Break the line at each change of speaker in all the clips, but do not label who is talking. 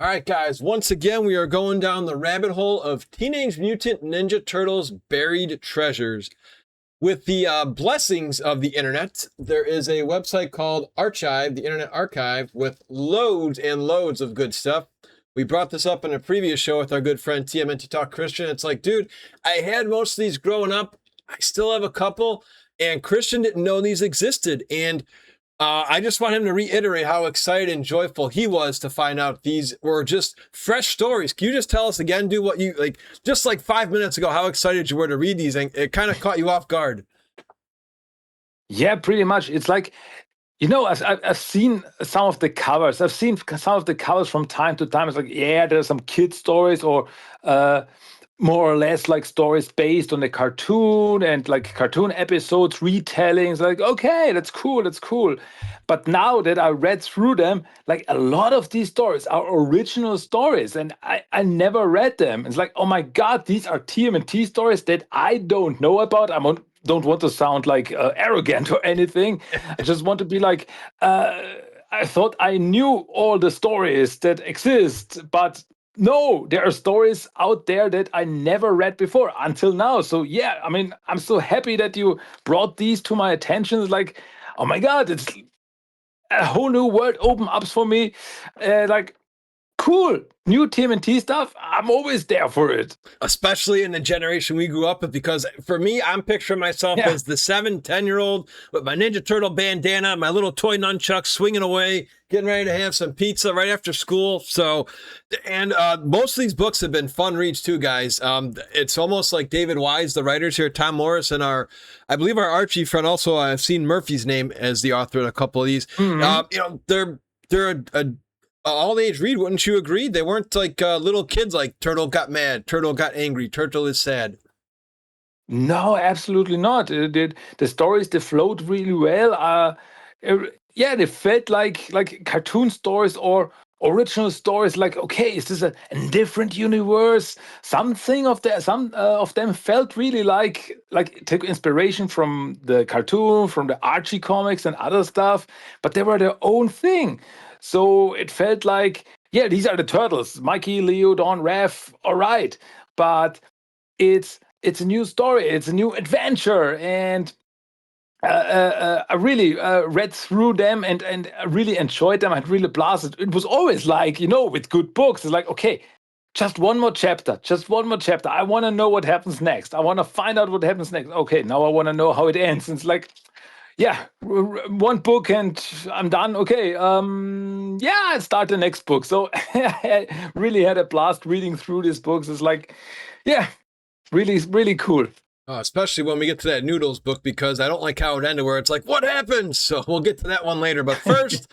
All right, guys, once again, we are going down the rabbit hole of Teenage Mutant Ninja Turtles buried treasures. With the blessings of the internet, there is a website called Archive, the Internet Archive, with loads and loads of good stuff. We brought this up in a previous show with our good friend TMNT Talk Christian. It's like, dude, I had most of these growing up. I still have a couple, and Christian didn't know these existed. And I just want him to reiterate how excited and joyful he was to find out these were just fresh stories. Can you just tell us again, do what you like, just like 5 minutes ago, how excited you were to read these, and it kind of caught you off guard.
Yeah, pretty much. It's like, I've seen some of the covers. I've seen some of the covers from time to time. It's like, yeah, there's some kid stories or uh, more or less like stories based on the cartoon and like cartoon episodes, retellings. Like, okay, that's cool, that's cool. But now that I read through them, like a lot of these stories are original stories, and I never read them. It's like, oh my God, these are TMNT stories that I don't know about. Don't want to sound like arrogant or anything. I just want to be like, uh, I thought I knew all the stories that exist, but no, there are stories out there that I never read before until now. So yeah, I mean, I'm so happy that you brought these to my attention. It's like, oh my God, it's a whole new world open up for me. Like, cool, new TMNT stuff. I'm always there for it.
Especially in the generation we grew up with, because for me, I'm picturing myself
Yeah.
as the 7, 10-year-old with my Ninja Turtle bandana, my little toy nunchucks, swinging away, getting ready to have some pizza right after school. So, and most of these books have been fun reads too, guys. It's almost like David Wise, the writers here, Tom Morris, and I believe our Archie friend also, I've seen Murphy's name as the author in a couple of these.
Mhm.
They're a all age read, wouldn't you agree? They weren't like little kids like Turtle got mad, Turtle got angry, Turtle is sad.
No, absolutely not. The stories they flowed really well. Yeah, they felt like cartoon stories or original stories. Like, okay, is this a different universe? Some of them felt really like took inspiration from the cartoon, from the Archie comics and other stuff, but they were their own thing. So it felt like, yeah, these are the turtles, Mikey, Leo, Don, Raph. All right, but it's a new story, it's a new adventure, and I really read through them and I really enjoyed them. I had really blasted. It was always like, with good books, it's like, okay, just one more chapter, just one more chapter. I want to know what happens next. I want to find out what happens next. Okay, now I want to know how it ends. And it's like, yeah, one book and I'm done. Okay, yeah, I start the next book. So I really had a blast reading through these books. It's like, yeah, really, really cool.
Especially when we get to that Noodles book, because I don't like how it ended where it's like, what happens? So we'll get to that one later. But first,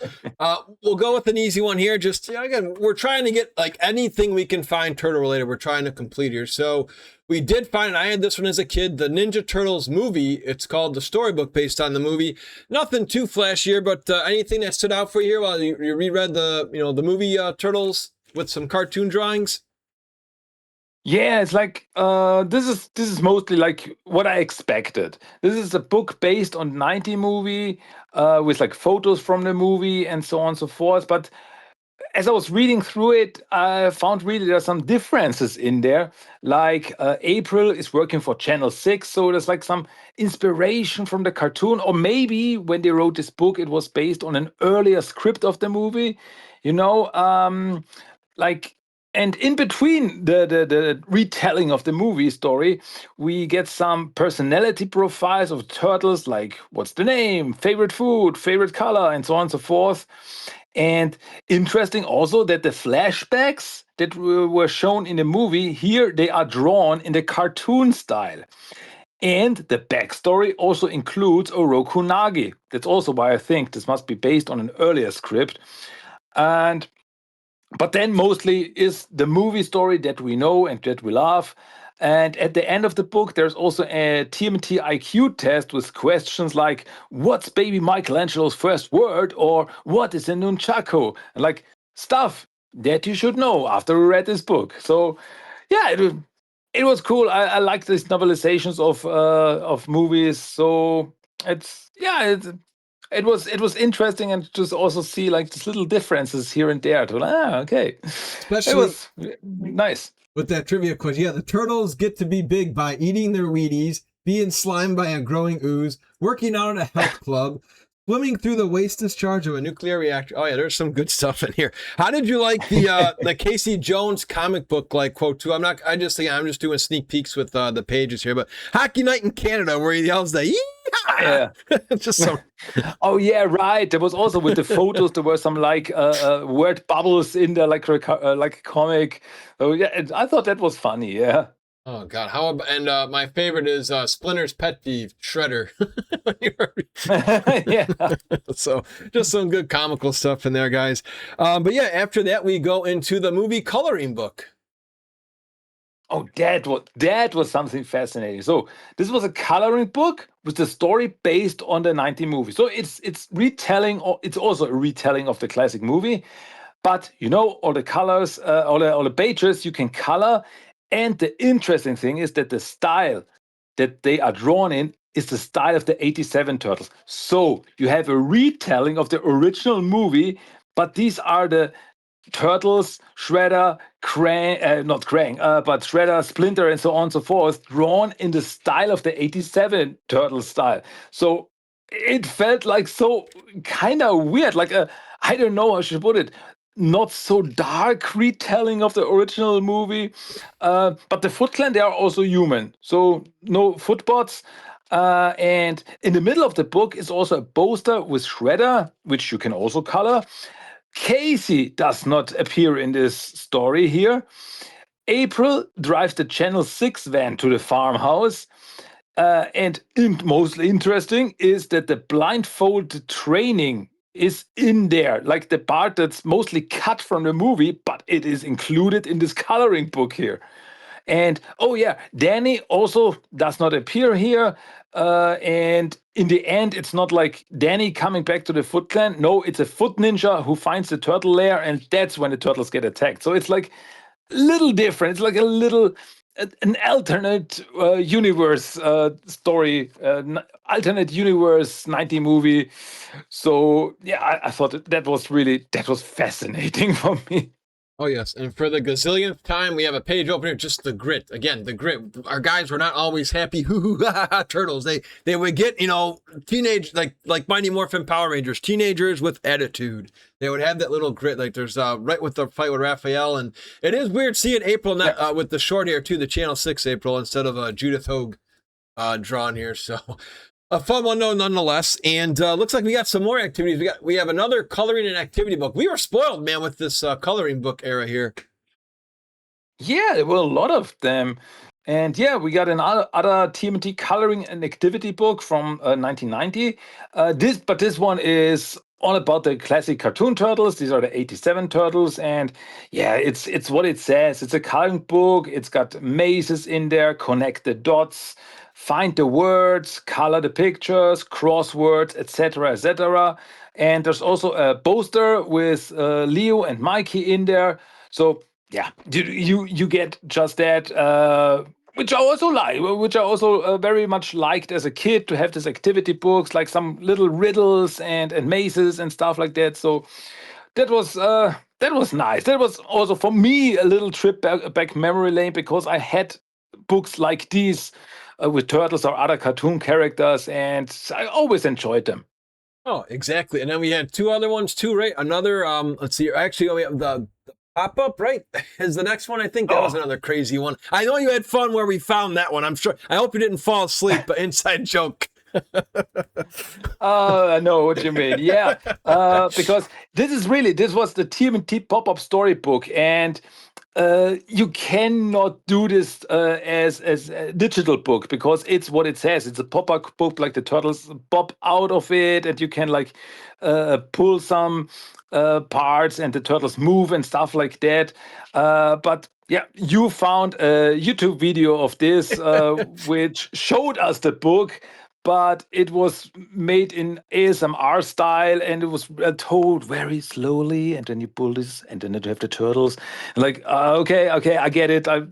we'll go with an easy one here. Just, again, we're trying to get like anything we can find turtle related. We're trying to complete here. So we did find, and I had this one as a kid, the Ninja Turtles movie. It's called the storybook based on the movie. Nothing too flashier, but anything that stood out for you here while you reread the movie Turtles with some cartoon drawings?
Yeah, it's like this is mostly like what I expected. This is a book based on 90 movie with like photos from the movie and so on and so forth. But as I was reading through it, I found really there are some differences in there. Like April is working for Channel 6, so there's like some inspiration from the cartoon, or maybe when they wrote this book, it was based on an earlier script of the movie. You know, like and in between the retelling of the movie story, we get some personality profiles of turtles, like what's the name, favorite food, favorite color, and so on and so forth. And interesting also that the flashbacks that were shown in the movie here, they are drawn in the cartoon style. And the backstory also includes Oroku Nagi. That's also why I think this must be based on an earlier script. And but then mostly is the movie story that we know and that we love. And at the end of the book, there's also a TMT IQ test with questions like, what's baby Michelangelo's first word? Or what is a nunchaku? And like stuff that you should know after we read this book. So yeah, it was cool. I like these novelizations of movies. So it's yeah, it was interesting, and just also see like these little differences here and there. Okay, it
Especially
was nice.
with that trivia question. Yeah, the turtles get to be big by eating their Wheaties, being slimed by a growing ooze, working out at a health club, swimming through the waste discharge of a nuclear reactor. Oh yeah, there's some good stuff in here. How did you like the Casey Jones comic book like quote too? I'm just doing sneak peeks with the pages here, but Hockey Night in Canada where he yells the
Yeah.
just so.
Oh yeah, right. There was also with the photos. There were some like word bubbles in there, like a comic. Oh yeah, I thought that was funny. Yeah.
Oh God! How about, and my favorite is Splinter's pet peeve, Shredder.
Yeah.
So just some good comical stuff in there, guys. But yeah, after that we go into the movie coloring book.
Oh, that was something fascinating. So this was a coloring book with the story based on the 90 movie. So it's retelling, or it's also a retelling of the classic movie. But all the colors, all the pages you can color. And the interesting thing is that the style that they are drawn in is the style of the 87 Turtles. So you have a retelling of the original movie, but these are the Turtles, Shredder, not Krang, but Shredder, Splinter, and so on and so forth, drawn in the style of the 87 Turtles style. So it felt like so kind of weird, like I don't know how I should put it, not so dark retelling of the original movie. But the Foot Clan, they are also human, so no footbots. And in the middle of the book is also a poster with Shredder, which you can also color. Casey does not appear in this story here. April drives the Channel 6 van to the farmhouse. And most interesting is that the blindfold training is in there, like the part that's mostly cut from the movie, but it is included in this coloring book here. And oh yeah, Danny also does not appear here. And in the end, it's not like Danny coming back to the Foot Clan. No, it's a foot ninja who finds the turtle lair, and that's when the turtles get attacked. So it's like a little different. It's like a little an alternate universe story, alternate universe 90 movie. So yeah, I thought that was fascinating for me.
Oh yes, and for the gazillionth time, we have a page opener. Just the grit again. The grit. Our guys were not always happy. Turtles. They would get teenage like Mighty Morphin Power Rangers. Teenagers with attitude. They would have that little grit. Like there's right with the fight with Raphael, and it is weird seeing April not with the short hair too. The Channel 6 April instead of Judith Hogue drawn here. So. A fun one, though, nonetheless. And looks like we got some more activities. We have another coloring and activity book. We were spoiled, man, with this coloring book era here.
Yeah, there were a lot of them. And yeah, we got another TMNT coloring and activity book from 1990. This one is all about the classic cartoon turtles. These are the 87 turtles. And yeah, it's what it says. It's a coloring book. It's got mazes in there, connect the dots, find the words, color the pictures, crosswords, etc., etc. And there's also a poster with Leo and Mikey in there. So yeah, you get just that, which I also like, which I also very much liked as a kid, to have these activity books, like some little riddles and mazes and stuff like that. So that was nice. That was also for me a little trip back memory lane, because I had books like these with turtles or other cartoon characters, and I always enjoyed them.
Oh, exactly. And then we had two other ones too, right? Another, let's see, actually, we have the pop-up, right? Is the next one. I think that was another crazy one. I know you had fun where we found that one. I'm sure. I hope you didn't fall asleep, but inside joke.
I know what you mean. Yeah, because this was the TMNT pop-up storybook, and you cannot do this as a digital book, because it's what it says. It's a pop-up book, like the turtles pop out of it, and you can like pull some parts, and the turtles move and stuff like that. But yeah, you found a YouTube video of this, which showed us the book, but it was made in ASMR style, and it was told very slowly. And then you pull this, and then you have the turtles. Like, okay, I get it. I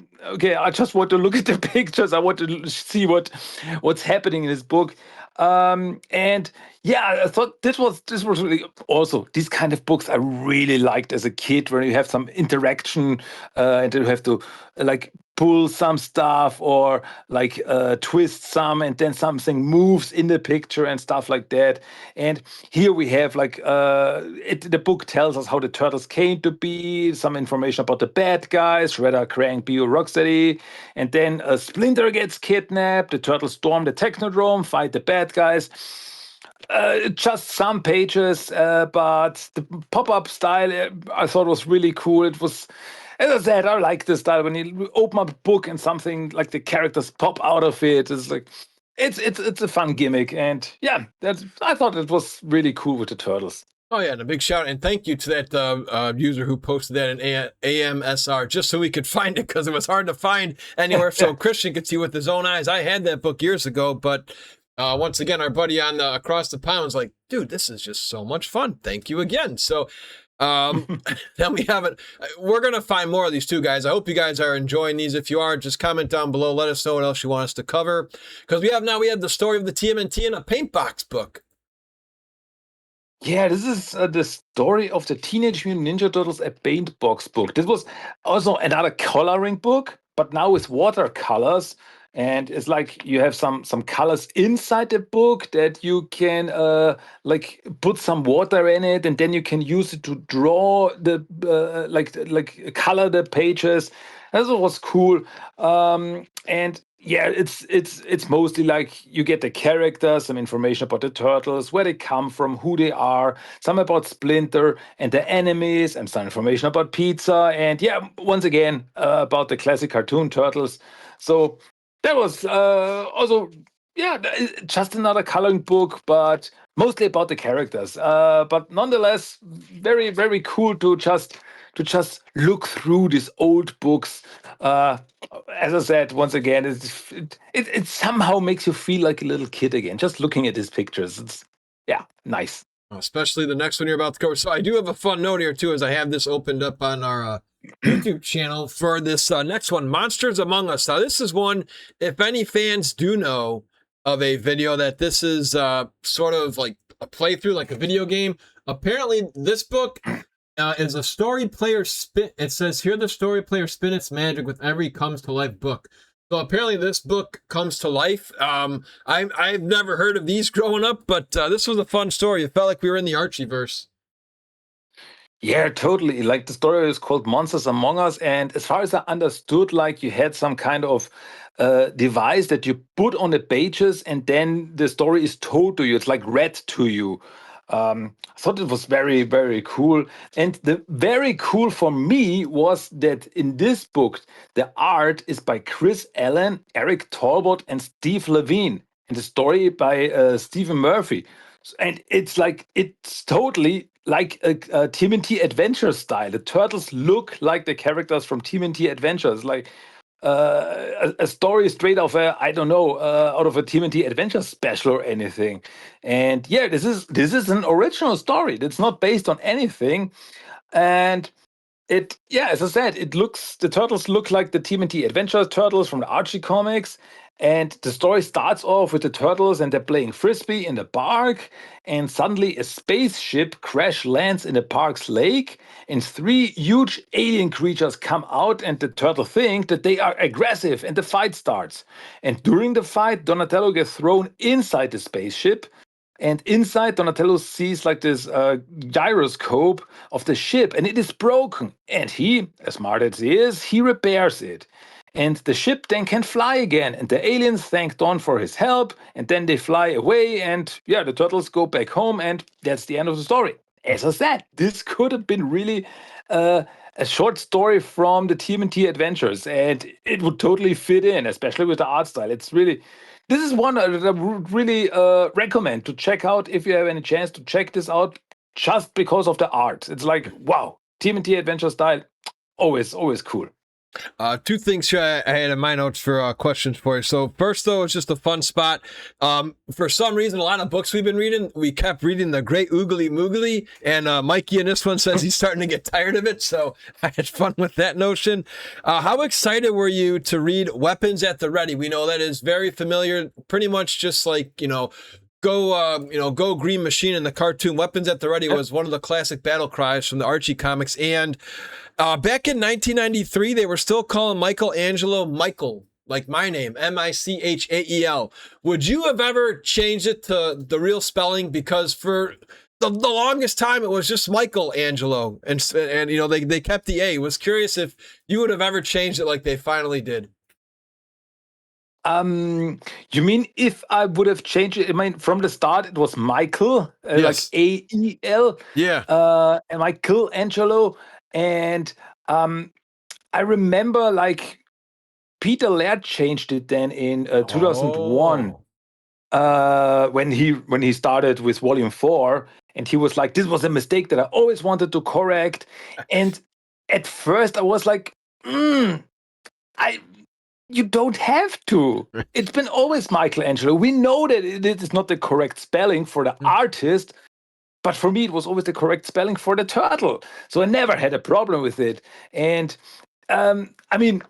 just want to look at the pictures. I want to see what's happening in this book. And yeah, I thought this was really also these kind of books I really liked as a kid, where you have some interaction and you have to like pull some stuff or like twist some, and then something moves in the picture and stuff like that. And here we have like the book tells us how the turtles came to be, some information about the bad guys, Shredder, Krang, Bio, Rocksteady, and then Splinter gets kidnapped. The turtles storm the Technodrome, fight the bad guys. Just some pages, but the pop-up style I thought was really cool. It was, as I said, I like the style when you open up a book and something like the characters pop out of it. It's like it's a fun gimmick, and yeah, that I thought it was really cool with the turtles.
Oh yeah, and a big shout and thank you to that user who posted that in AMSR just so we could find it, because it was hard to find anywhere so Christian could see with his own eyes. I had that book years ago, but once again, our buddy on across the pond was like, dude, this is just so much fun. Thank you again. So then we have it. We're going to find more of these too, guys. I hope you guys are enjoying these. If you are, just comment down below. Let us know what else you want us to cover. Because we have the story of the TMNT in a paint box book.
Yeah, this is the story of the Teenage Mutant Ninja Turtles, a paint box book. This was also another coloring book, but now with watercolors. And it's like you have some colors inside the book that you can like put some water in it, and then you can use it to draw the like color the pages. That was cool. And yeah, it's mostly like you get the characters, some information about the turtles, where they come from, who they are, some about Splinter and the enemies, and some information about Pizza, and yeah, once again about the classic cartoon turtles. So that was also yeah, just another coloring book, but mostly about the characters. But nonetheless, very cool to just look through these old books. As I said, once again, it somehow makes you feel like a little kid again, just looking at these pictures. It's yeah, nice.
Especially the next one you're about to cover. So I do have a fun note here too, as I have this opened up on our YouTube channel for this next one, Monsters Among Us. Now this is one, if any fans do know of a video that this is sort of like a playthrough, like a video game. Apparently this book is a story player spin. It says here the story player spin its magic with every comes to life book. So apparently this book comes to life. I've never heard of these growing up, but this was a fun story. It felt like we were in the Archie verse.
Yeah, totally. Like the story is called Monsters Among Us, and as far as I understood, like you had some kind of device that you put on the pages, and then the story is told to you. It's like read to you. I thought it was very cool. And the very cool for me was that in this book, the art is by Chris Allen, Eric Talbot, and Steve Levine, and the story by Stephen Murphy. And it's totally like a TMNT Adventure style. The turtles look like the characters from TMNT Adventures, like a story straight off I don't know, out of a TMNT Adventure special or anything. And yeah, this is an original story. It's not based on anything. And yeah, as I said, the turtles look like the TMNT Adventure turtles from the Archie comics. And the story starts off with the turtles and they're playing frisbee in the park. And suddenly a spaceship crash lands in the park's lake. And three huge alien creatures come out, and the turtle think that they are aggressive, and the fight starts. And during the fight, Donatello gets thrown inside the spaceship. And inside, Donatello sees like this gyroscope of the ship, and it is broken. And he, as smart as he is, he repairs it. And the ship then can fly again. And the aliens thank Don for his help. And then they fly away. And yeah, the turtles go back home. And that's the end of the story. As I said, this could have been really a short story from the TMNT Adventures. And it would totally fit in, especially with the art style. It's really. This is one that I would really recommend to check out if you have any chance to check this out, just because of the art. It's like, wow, TMNT Adventure style, always cool.
Two things here I had in my notes for questions for you. So first, though, it's just a fun spot. For some reason, a lot of books we've been reading, we kept reading The Great Oogly Moogly, and Mikey in this one says he's starting to get tired of it, so I had fun with that notion. How excited were you to read Weapons at the Ready? We know that is very familiar, pretty much just like, go Green Machine and the cartoon Weapons at the Ready was one of the classic battle cries from the Archie comics. And back in 1993, they were still calling Michelangelo Michael, like my name, Michael. Would you have ever changed it to the real spelling? Because for the longest time, it was just Michelangelo, and they kept the A. Was curious if you would have ever changed it like they finally did.
You mean if I would have changed it? I mean, from the start, it was Michael,
Yes.
like AEL.
Yeah.
And Michelangelo. And I remember like Peter Laird changed it then in 2001 when he started with Volume 4, and he was like, "This was a mistake that I always wanted to correct." And at first, I was like, You don't have to. It's been always Michelangelo. We know that it is not the correct spelling for the artist, but for me, it was always the correct spelling for the turtle. So I never had a problem with it. And I mean,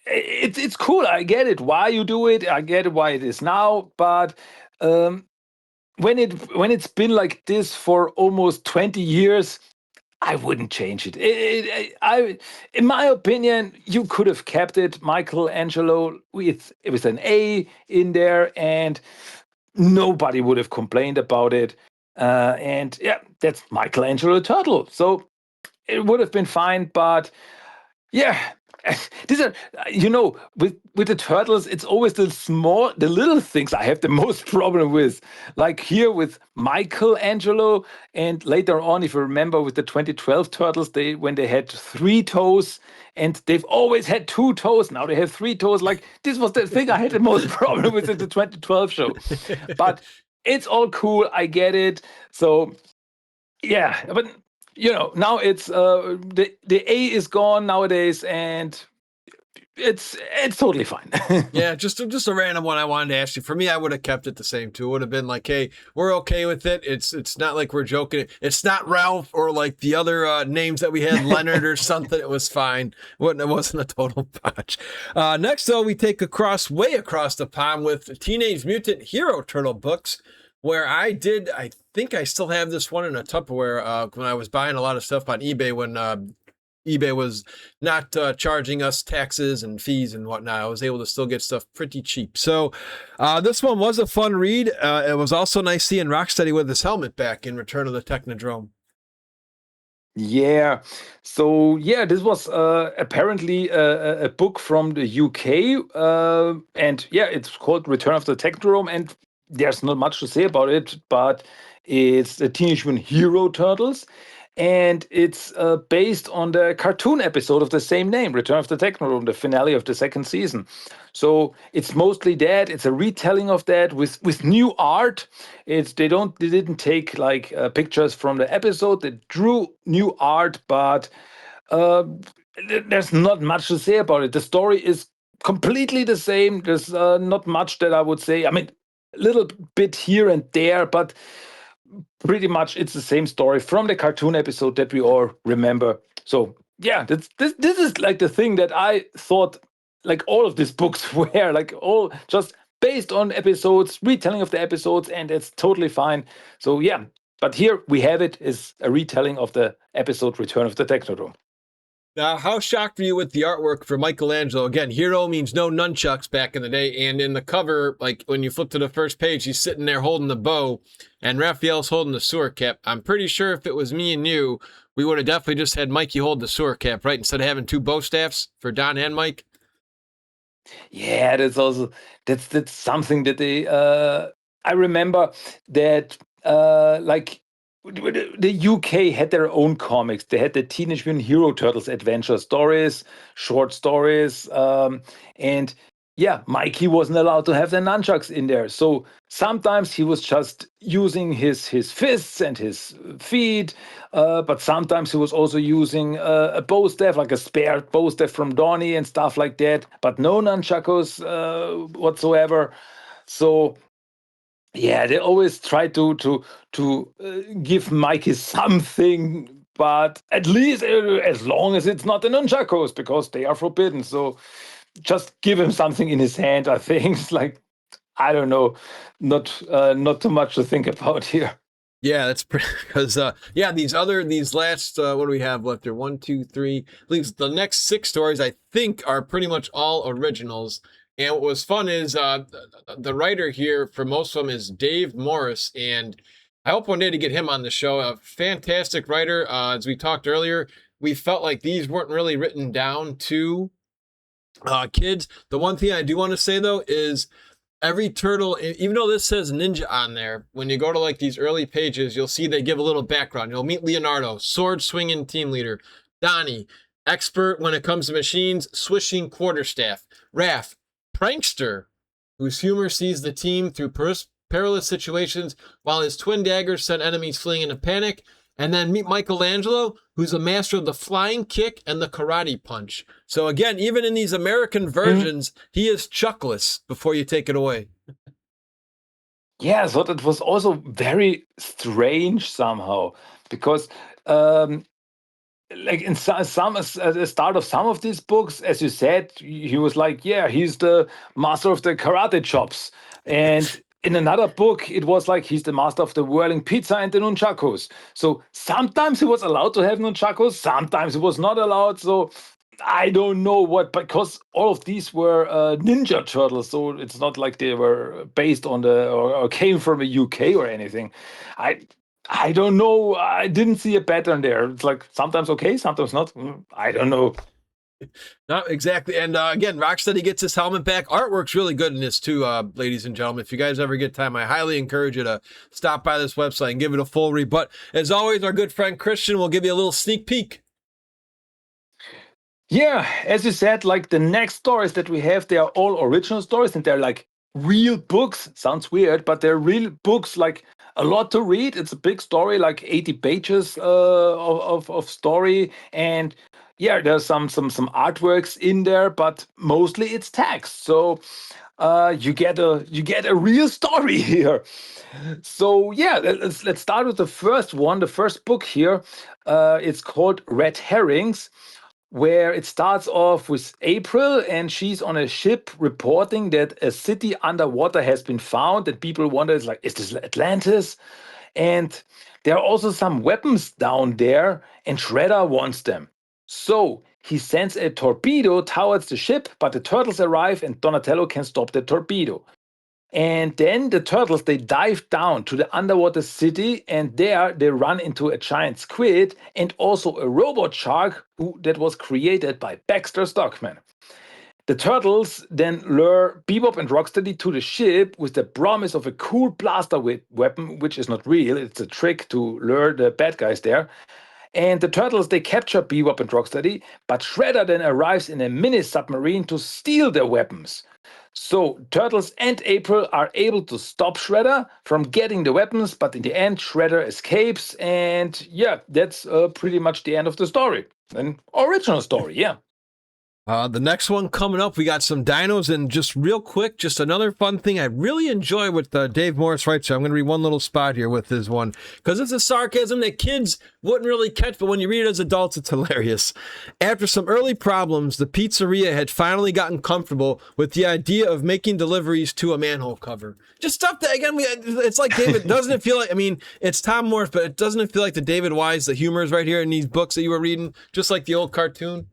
it's cool. I get it why you do it. I get it why it is now. But when it's been like this for almost 20 years, I wouldn't change it. In my opinion, you could have kept it Michelangelo with an A in there, and nobody would have complained about it. And yeah, that's Michelangelo Turtle. So it would have been fine, but yeah, these are with the turtles, it's always the little things I have the most problem with. Like here with Michelangelo, and later on, if you remember, with the 2012 turtles, when they had 3 toes, and they've always had 2 toes. Now they have 3 toes. Like this was the thing I had the most problem with in the 2012 show. But it's all cool. I get it. So yeah, but now it's the A is gone nowadays, and it's totally fine.
Yeah, just a random one I wanted to ask you. For me, I would have kept it the same too. It would have been like, hey, we're okay with it. It's not like we're joking. It's not Ralph or like the other names that we had, Leonard or something. It was fine. It wasn't a total botch. Next, though, we take way across the pond with Teenage Mutant Hero Turtle books, where I think I still have this one in a Tupperware when I was buying a lot of stuff on eBay when eBay was not charging us taxes and fees and whatnot. I was able to still get stuff pretty cheap. So this one was a fun read. It was also nice seeing Rocksteady with his helmet back in Return of the Technodrome.
Yeah. So yeah, this was apparently a book from the UK, and yeah, it's called Return of the Technodrome, and there's not much to say about it, but it's the Teenage Mutant Hero Turtles, and it's based on the cartoon episode of the same name, Return of the Technodrome, the finale of the 2nd season. So it's mostly that. It's a retelling of that with new art. They didn't take like pictures from the episode. They drew new art, but there's not much to say about it. The story is completely the same. There's not much that I would say. I mean, a little bit here and there, but pretty much it's the same story from the cartoon episode that we all remember. So yeah, this is like the thing that I thought like all of these books were like all just based on episodes, retelling of the episodes, and it's totally fine. So yeah, but here we have it is a retelling of the episode Return of the Technodrome.
Now, how shocked were you with the artwork for Michelangelo? Again, hero means no nunchucks back in the day. And in the cover, like when you flip to the first page, he's sitting there holding the bow and Raphael's holding the sewer cap. I'm pretty sure if it was me and you, we would have definitely just had Mikey hold the sewer cap, right? Instead of having 2 bow staffs for Don and Mike.
Yeah, that's something that they I remember that like the UK had their own comics. They had the Teenage Mutant Hero Turtles adventure stories, short stories, and yeah, Mikey wasn't allowed to have the nunchucks in there. So sometimes he was just using his fists and his feet, but sometimes he was also using a bow staff, like a spare bow staff from Donnie and stuff like that. But no nunchuckos whatsoever. So yeah, they always try to give Mikey something, but at least as long as it's not the nunchakos, because they are forbidden. So just give him something in his hand. I think it's like I don't know, not too much to think about here.
Yeah, that's pretty because yeah, these last what do we have left there? One, two, three. I believe the next six stories I think are pretty much all originals. And what was fun is the writer here for most of them is Dave Morris, and I hope one day to get him on the show. A fantastic writer. As we talked earlier, we felt like these weren't really written down to kids. The one thing I do want to say though is every turtle, even though this says ninja on there, when you go to like these early pages, you'll see they give a little background. You'll meet Leonardo, sword swinging team leader. Donnie, expert when it comes to machines, swishing quarterstaff. Raph, prankster, whose humor sees the team through perilous situations while his twin daggers send enemies fleeing into panic. And then meet Michelangelo, who's a master of the flying kick and the karate punch. So again, even in these American versions, he is chuckless before you take it away.
Yeah, so that was also very strange somehow because like in some at the start of some of these books, as you said, he was like, yeah, he's the master of the karate chops. And in another book, it was like he's the master of the whirling pizza and the nunchakus. So sometimes he was allowed to have nunchakus, sometimes he was not allowed. So I don't know what, because all of these were Ninja Turtles, so it's not like they were based on the or came from a UK or anything. I I don't know. I didn't see a pattern there. It's like sometimes okay, sometimes not. I don't know.
No, exactly. And again, Rocksteady gets his helmet back. Artwork's really good in this too, ladies and gentlemen. If you guys ever get time, I highly encourage you to stop by this website and give it a full read. But as always, our good friend Christian will give you a little sneak peek.
Yeah, as you said, like the next stories that we have, they are all original stories and they're like real books. Sounds weird, but they're real books, like a lot to read. It's a big story, like 80 pages of story. And yeah, there's some artworks in there, but mostly it's text. So you get a real story here. So yeah, let's start with the first one, the first book here. It's called Red Herrings, where it starts off with April and she's on a ship reporting that a city underwater has been found. And people wonder, it's like, is this Atlantis? And there are also some weapons down there, and Shredder wants them. So he sends a torpedo towards the ship, but the turtles arrive and Donatello can stop the torpedo. And then the turtles, they dive down to the underwater city, and there they run into a giant squid and also a robot shark that was created by Baxter Stockman. The turtles then lure Bebop and Rocksteady to the ship with the promise of a cool blaster weapon, which is not real. It's a trick to lure the bad guys there. And the turtles, they capture Bebop and Rocksteady, but Shredder then arrives in a mini submarine to steal their weapons. So Turtles and April are able to stop Shredder from getting the weapons, but in the end, Shredder escapes, and yeah, that's pretty much the end of the story. An original story, yeah.
The next one coming up, we got some dinos, and just real quick, just another fun thing I really enjoy with Dave Morris writes. So I'm going to read one little spot here with his one, because it's a sarcasm that kids wouldn't really catch, but when you read it as adults, it's hilarious. After some early problems, the pizzeria had finally gotten comfortable with the idea of making deliveries to a manhole cover. Just stuff that, again, it's like David, doesn't it feel like, I mean, it's Tom Morris, but doesn't it feel like the David Wise, the humor is right here in these books that you were reading, just like the old cartoon?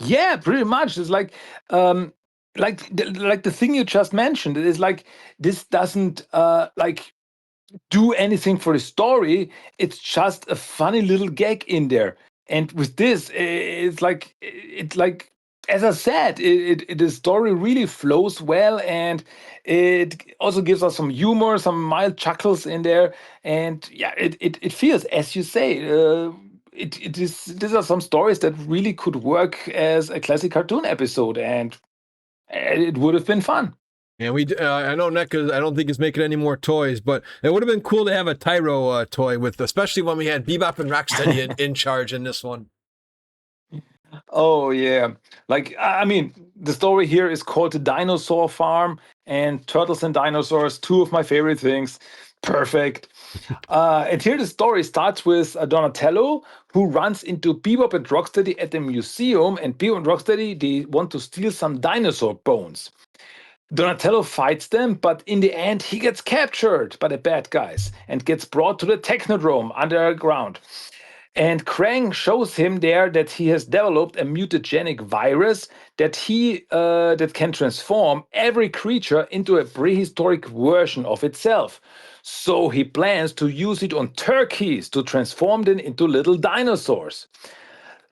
Yeah, pretty much. It's like the thing you just mentioned. It is like this doesn't like do anything for the story. It's just a funny little gag in there. And with this, it's like as I said, the story really flows well, and it also gives us some humor, some mild chuckles in there. And yeah, it feels, as you say. It is. These are some stories that really could work as a classic cartoon episode, and it would have been fun.
And I know NECA, I don't think is making any more toys, but it would have been cool to have a Tyro toy with, especially when we had Bebop and Rocksteady in charge in this one.
Oh yeah, like I mean, the story here is called the Dinosaur Farm, and turtles and dinosaurs, two of my favorite things. Perfect. And here the story starts with Donatello, who runs into Bebop and Rocksteady at the museum, and Bebop and Rocksteady, they want to steal some dinosaur bones. Donatello fights them, but in the end, he gets captured by the bad guys and gets brought to the Technodrome underground. And Krang shows him there that he has developed a mutagenic virus that can transform every creature into a prehistoric version of itself. So he plans to use it on turkeys to transform them into little dinosaurs.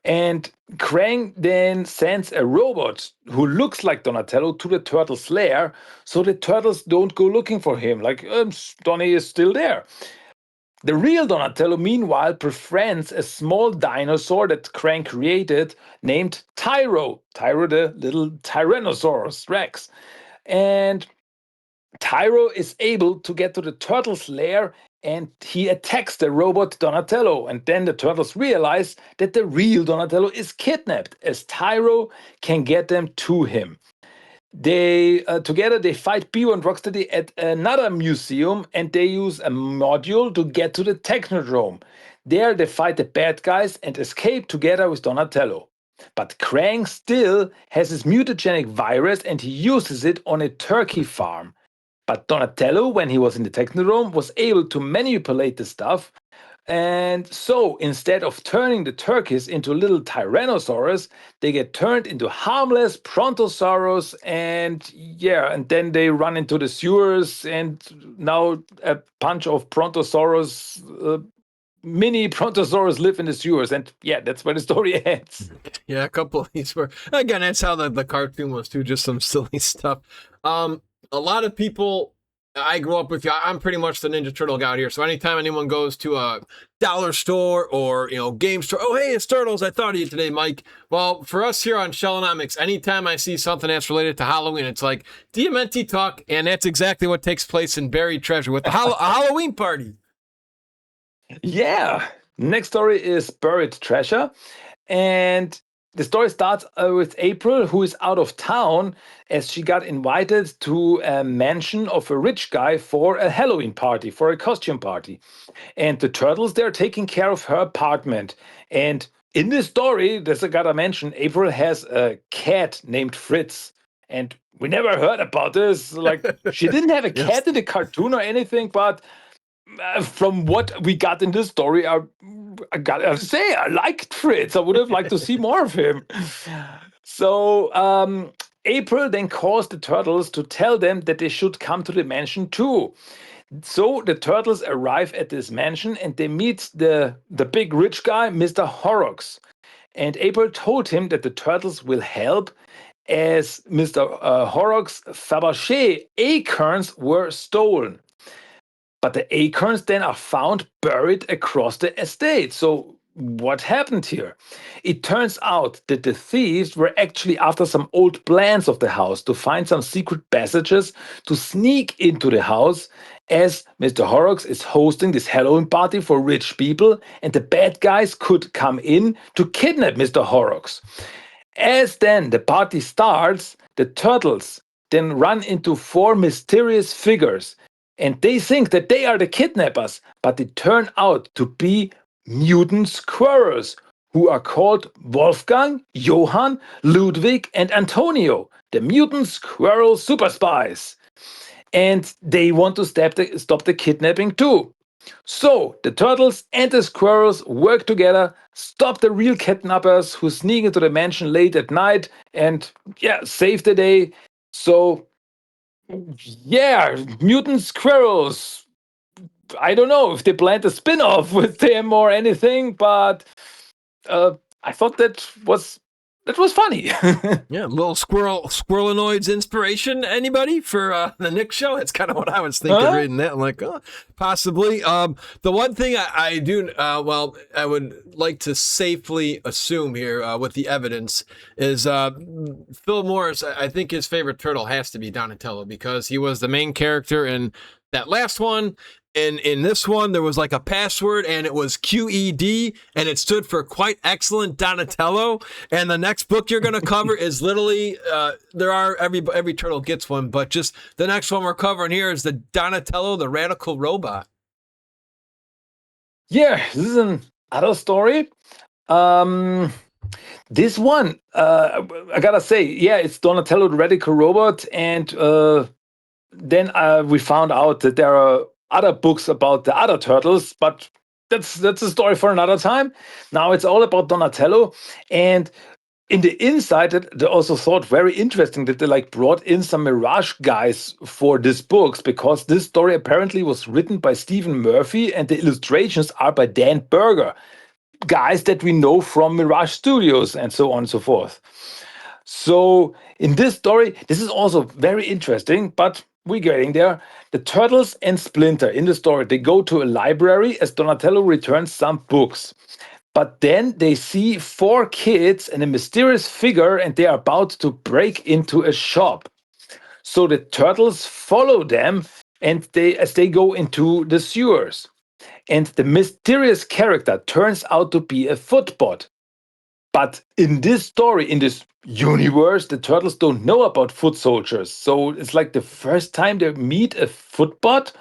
And Krang then sends a robot who looks like Donatello to the turtle's lair, so the turtles don't go looking for him. Like, Donnie is still there. The real Donatello, meanwhile, befriends a small dinosaur that Krang created named Tyro. Tyro, the little Tyrannosaurus Rex. And Tyro is able to get to the turtle's lair and he attacks the robot Donatello. And then the turtles realize that the real Donatello is kidnapped, as Tyro can get them to him. They together they fight Bebop and Rocksteady at another museum, and they use a module to get to the Technodrome. There they fight the bad guys and escape together with Donatello. But Krang still has his mutagenic virus and he uses it on a turkey farm. But Donatello, when he was in the Technodrome, was able to manipulate the stuff. And so instead of turning the turkeys into little Tyrannosaurus, they get turned into harmless Brontosaurus. And then they run into the sewers. And now a bunch of Brontosaurus, mini Brontosaurus live in the sewers. And yeah, that's where the story ends.
Yeah, a couple of these were, again, that's how the cartoon was too, just some silly stuff. A lot of people, I grew up with you. I'm pretty much the Ninja Turtle guy out here. So anytime anyone goes to a dollar store or, game store, oh, hey, it's Turtles. I thought of you today, Mike. Well, for us here on Shellonomics, anytime I see something that's related to Halloween, it's like TMNT Talk. And that's exactly what takes place in Buried Treasure with a Halloween party.
Yeah. Next story is Buried Treasure. And the story starts with April, who is out of town as she got invited to a mansion of a rich guy for a Halloween party, for a costume party. And the turtles, they're taking care of her apartment. And in this story, there's a gotta mention, April has a cat named Fritz. And we never heard about this. Like, she didn't have a cat in the cartoon or anything, but from what we got in this story, I gotta say, I liked Fritz. I would have liked to see more of him. So April then calls the turtles to tell them that they should come to the mansion too. So the turtles arrive at this mansion and they meet the big rich guy, Mr. Horrocks. And April told him that the turtles will help as Mr. Horrocks' Fabergé acorns were stolen. But the acorns then are found buried across the estate. So what happened here? It turns out that the thieves were actually after some old plans of the house to find some secret passages to sneak into the house, as Mr. Horrocks is hosting this Halloween party for rich people and the bad guys could come in to kidnap Mr. Horrocks. As then the party starts, the turtles then run into four mysterious figures. And they think that they are the kidnappers, but they turn out to be mutant squirrels, who are called Wolfgang, Johann, Ludwig, and Antonio, the mutant squirrel super spies. And they want to stop the kidnapping too. So the turtles and the squirrels work together, stop the real kidnappers who sneak into the mansion late at night, and save the day. So mutant squirrels. I don't know if they planned a spin-off with them or anything, but I thought that was funny.
Yeah, little squirrelinoids inspiration. Anybody for the Nick show? That's kind of what I was thinking reading that. I'm like, possibly. The one thing I do, I would like to safely assume here with the evidence is Phil Morris. I think his favorite turtle has to be Donatello because he was the main character in that last one. And in this one, there was like a password and it was QED and it stood for Quite Excellent Donatello. And the next book you're going to cover is literally, every turtle gets one, but just the next one we're covering here is the Donatello, the Radical Robot.
Yeah, this is another story. This one, I gotta say, yeah, it's Donatello the Radical Robot, and then we found out that there are other books about the other turtles, but that's a story for another time. Now it's all about Donatello, and in the inside, they also thought very interesting that they like brought in some Mirage guys for these books because this story apparently was written by Stephen Murphy and the illustrations are by Dan Berger, guys that we know from Mirage Studios and so on and so forth. So in this story, this is also very interesting, but we're getting there. The Turtles and Splinter in the story, they go to a library as Donatello returns some books. But then they see four kids and a mysterious figure, and they are about to break into a shop. So the turtles follow them, and as they go into the sewers. And the mysterious character turns out to be a footbot. But in this story, in this universe, the turtles don't know about foot soldiers. So it's like the first time they meet a footbot.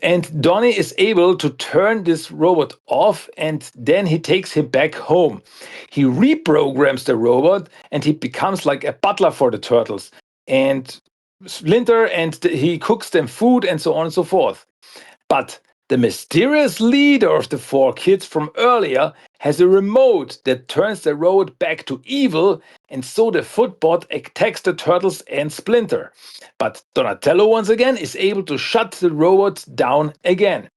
And Donnie is able to turn this robot off and then he takes him back home. He reprograms the robot and he becomes like a butler for the turtles. And Splinter and he cooks them food and so on and so forth. But the mysterious leader of the four kids from earlier has a remote that turns the robot back to evil, and so the footbot attacks the turtles and Splinter. But Donatello once again is able to shut the robot down again.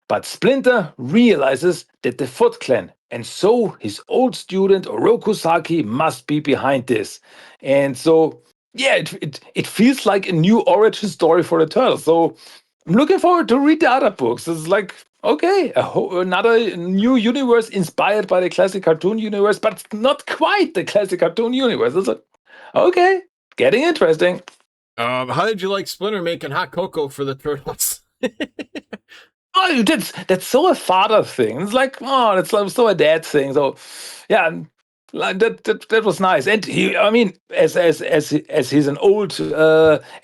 But Splinter realizes that the Foot Clan, and so his old student Oroku Saki must be behind this. And so, yeah, it feels like a new origin story for the turtles. So I'm looking forward to read the other books. It's like, okay, another new universe inspired by the classic cartoon universe, but not quite the classic cartoon universe. It's like, okay, getting interesting.
How did you like Splinter making hot cocoa for the turtles?
Oh, that's so a father thing. It's like, oh, that's so a dad thing. So, yeah, like that was nice. And he, I mean, as he's an old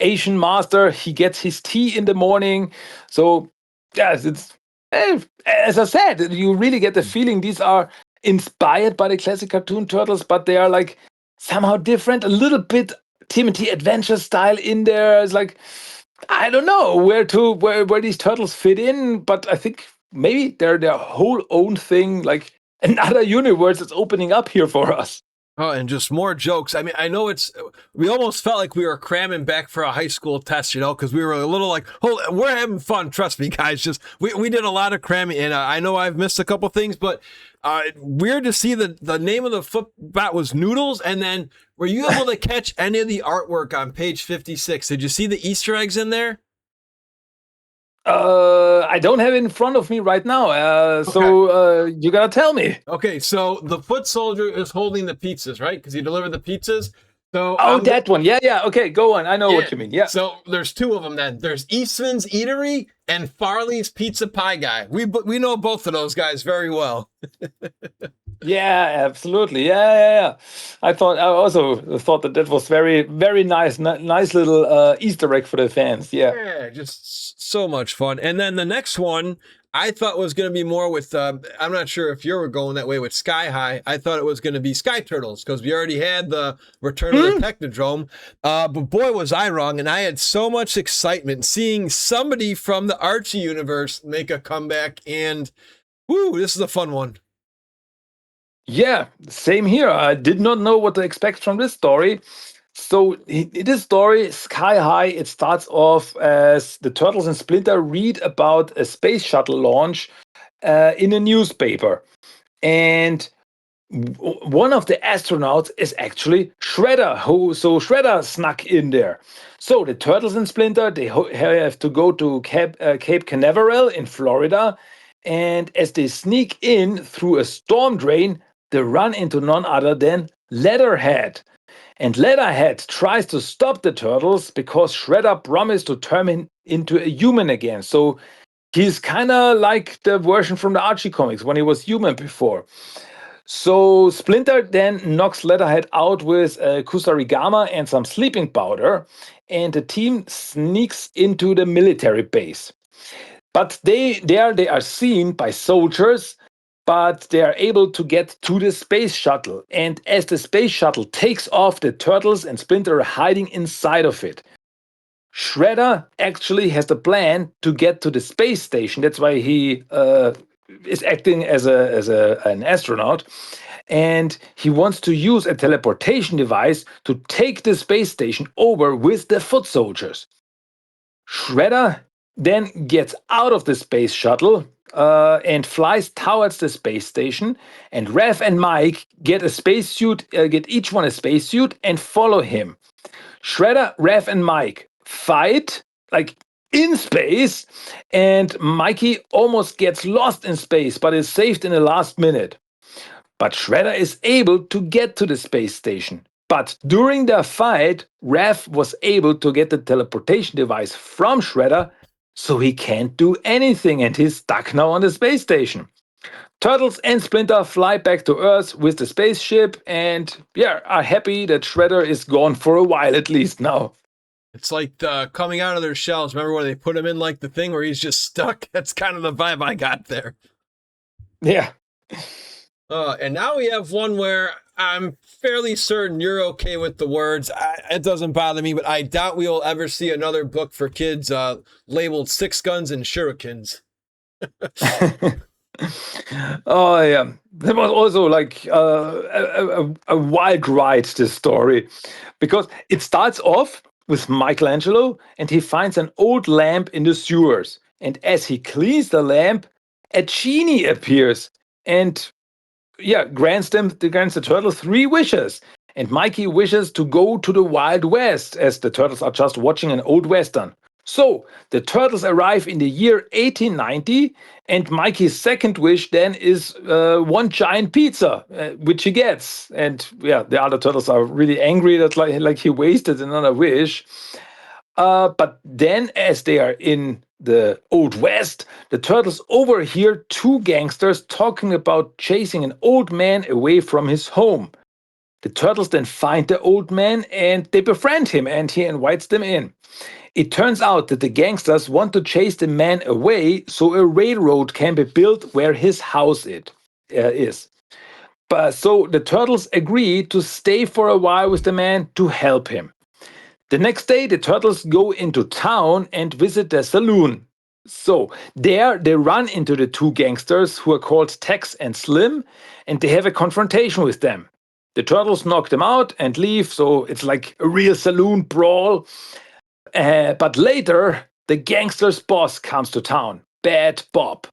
Asian master, he gets his tea in the morning. So, yeah, as I said, you really get the feeling these are inspired by the classic cartoon turtles, but they are like somehow different, a little bit TMNT adventure style in there. It's like I don't know where these turtles fit in, but I think maybe they're their whole own thing, like another universe that's opening up here for us.
Oh, and just more jokes. I mean, I know we almost felt like we were cramming back for a high school test, because we were a little like, oh, we're having fun. Trust me, guys. Just, we did a lot of cramming, and I know I've missed a couple things, but weird to see the name of the footbot was Noodles. And then were you able to catch any of the artwork on page 56? Did you see the Easter eggs in there?
I don't have it in front of me right now, so you gotta tell me.
Okay, so the foot soldier is holding the pizzas, right? Because he delivered the pizzas. So
that one. Yeah. Okay, go on. I know what you mean. Yeah.
So there's two of them then. There's Eastman's Eatery and Farley's Pizza Pie Guy. We know both of those guys very well.
Yeah, absolutely. Yeah. I also thought that was very, very nice little Easter egg for the fans.
Yeah, just so much fun. And then the next one I thought was going to be more with, I'm not sure if you were going that way with Sky High. I thought it was going to be Sky Turtles because we already had the Return of the Technodrome. But boy, was I wrong. And I had so much excitement seeing somebody from the Archie universe make a comeback. And woo, this is a fun one.
Yeah, same here. I did not know what to expect from this story. So in this story, Sky High, it starts off as the Turtles and Splinter read about a space shuttle launch in a newspaper. And one of the astronauts is actually Shredder, so Shredder snuck in there. So the Turtles and Splinter, they have to go to Cape Canaveral in Florida. And as they sneak in through a storm drain, they run into none other than Leatherhead. And Leatherhead tries to stop the turtles because Shredder promised to turn him into a human again. So he's kind of like the version from the Archie comics when he was human before. So Splinter then knocks Leatherhead out with Kusarigama and some sleeping powder, and the team sneaks into the military base. But they are seen by soldiers but they are able to get to the space shuttle. And as the space shuttle takes off, the Turtles and Splinter are hiding inside of it. Shredder actually has the plan to get to the space station. That's why he is acting as an astronaut. And he wants to use a teleportation device to take the space station over with the foot soldiers. Shredder then gets out of the space shuttle and flies towards the space station. And Raph and Mike get a spacesuit, get each one a spacesuit, and follow him. Shredder, Raph, and Mike fight like in space, and Mikey almost gets lost in space, but is saved in the last minute. But Shredder is able to get to the space station. But during their fight, Raph was able to get the teleportation device from Shredder, so he can't do anything and he's stuck now on the space station. Turtles and Splinter fly back to Earth with the spaceship and, yeah, are happy that Shredder is gone for a while at least now.
It's like coming out of their shells. Remember where they put him in like the thing where he's just stuck? That's kind of the vibe I got there.
Yeah.
And now we have one where I'm fairly certain you're okay with the words. It doesn't bother me, but I doubt we will ever see another book for kids labeled Six Guns and Shurikens.
Oh yeah, that was also like a wild ride. This story, because it starts off with Michelangelo, and he finds an old lamp in the sewers, and as he cleans the lamp, a genie appears, and yeah, grants the turtles 3 wishes. And Mikey wishes to go to the Wild West, as the turtles are just watching an old western. So the turtles arrive in the year 1890, and Mikey's second wish then is one giant pizza, which he gets. And yeah, the other turtles are really angry that like he wasted another wish. But then, as they are in the Old West, the turtles overhear 2 gangsters talking about chasing an old man away from his home. The turtles then find the old man and they befriend him, and he invites them in. It turns out that the gangsters want to chase the man away so a railroad can be built where his house is. But so the turtles agree to stay for a while with the man to help him. The next day, the turtles go into town and visit the saloon. So there they run into the 2 gangsters who are called Tex and Slim, and they have a confrontation with them. The turtles knock them out and leave, so it's like a real saloon brawl. But later, the gangsters' boss comes to town, Bad Bob.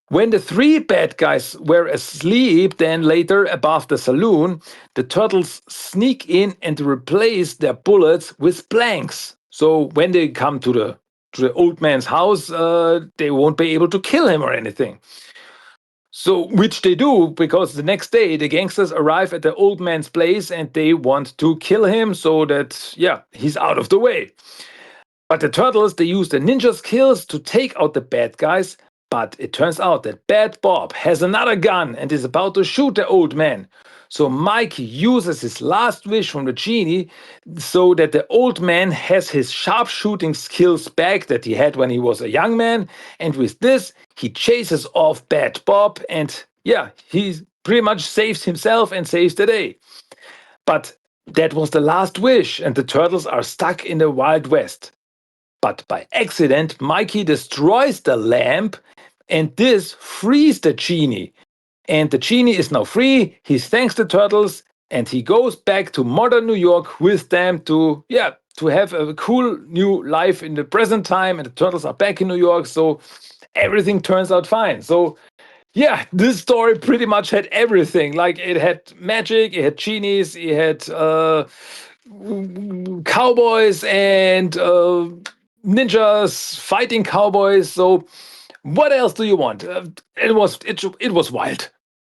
When the 3 bad guys were asleep, then later above the saloon, the turtles sneak in and replace their bullets with blanks. So when they come to the old man's house, they won't be able to kill him or anything. So, which they do, because the next day the gangsters arrive at the old man's place and they want to kill him so that, yeah, he's out of the way. But the turtles, they use the ninja skills to take out the bad guys. But it turns out that Bad Bob has another gun and is about to shoot the old man. So Mike uses his last wish from the genie so that the old man has his sharpshooting skills back that he had when he was a young man. And with this, he chases off Bad Bob and yeah, he pretty much saves himself and saves the day. But that was the last wish, and the turtles are stuck in the Wild West. But by accident, Mikey destroys the lamp, and this frees the genie. And the genie is now free. He thanks the turtles, and he goes back to modern New York with them to have a cool new life in the present time. And the turtles are back in New York, so everything turns out fine. So yeah, this story pretty much had everything. Like it had magic, it had genies, it had cowboys and ninjas fighting cowboys. So what else do you want? It was wild.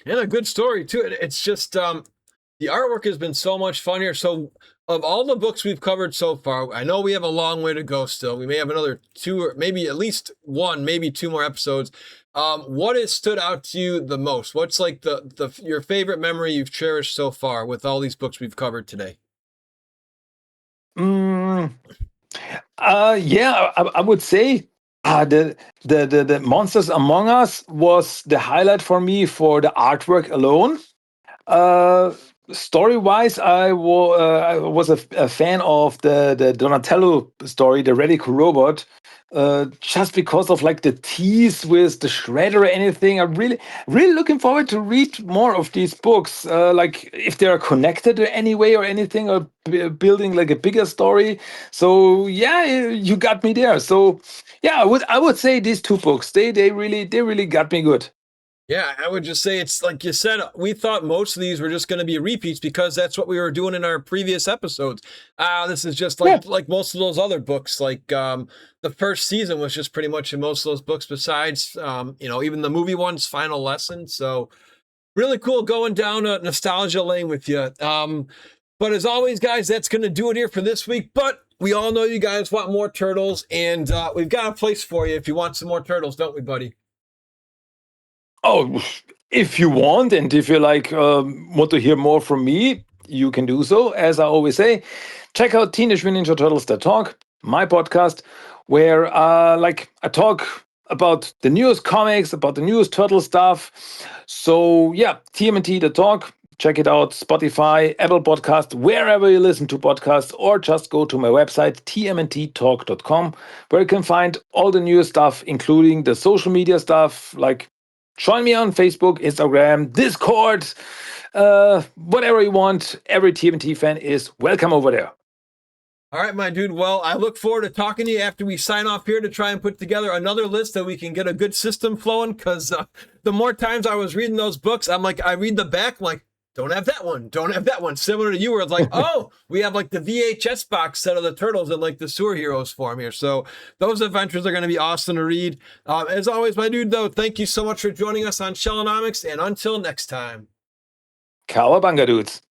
And a good story too. It's just the artwork has been so much fun here. So of all the books we've covered so far, I know we have a long way to go still. We may have another 2 or maybe at least 1, maybe 2 more episodes. What has stood out to you the most? What's like your favorite memory you've cherished so far with all these books we've covered today?
Yeah, I would say The Monsters Among Us was the highlight for me for the artwork alone. Story wise, I was a fan of the Donatello story, the Radical Robot, just because of like the tease with the Shredder or anything. I'm really looking forward to read more of these books, like if they are connected in any way or anything, or building like a bigger story. So yeah, you got me there. So yeah, I would say these two books, they really got me good.
Yeah, I would just say it's like you said, we thought most of these were just going to be repeats because that's what we were doing in our previous episodes. This is just
Yeah.
like most of those other books. Like the first season was just pretty much in most of those books besides even the movie one's final lesson. So really cool going down a nostalgia lane with you. But as always, guys, that's going to do it here for this week. But we all know you guys want more turtles, and we've got a place for you if you want some more turtles, don't we, buddy?
Oh, if you want, and if you like want to hear more from me, you can do so. As I always say, check out Teenage Mutant Ninja Turtles That Talk, my podcast, where like I talk about the newest comics, about the newest turtle stuff. So yeah, TMNT The Talk. Check it out, Spotify, Apple Podcast, wherever you listen to podcasts, or just go to my website, tmnttalk.com, where you can find all the new stuff, including the social media stuff, like join me on Facebook, Instagram, Discord, whatever you want. Every TMNT fan is welcome over there.
All right, my dude. Well, I look forward to talking to you after we sign off here to try and put together another list that we can get a good system flowing. Because the more times I was reading those books, I'm like, I read the back, I'm like, don't have that one, don't have that one. Similar to you, where it's like, oh, we have like the VHS box set of the Turtles and like the Sewer Heroes form here. So those adventures are going to be awesome to read. As always, my dude, though, thank you so much for joining us on Shellonomics, and until next time.
Cowabunga, dudes.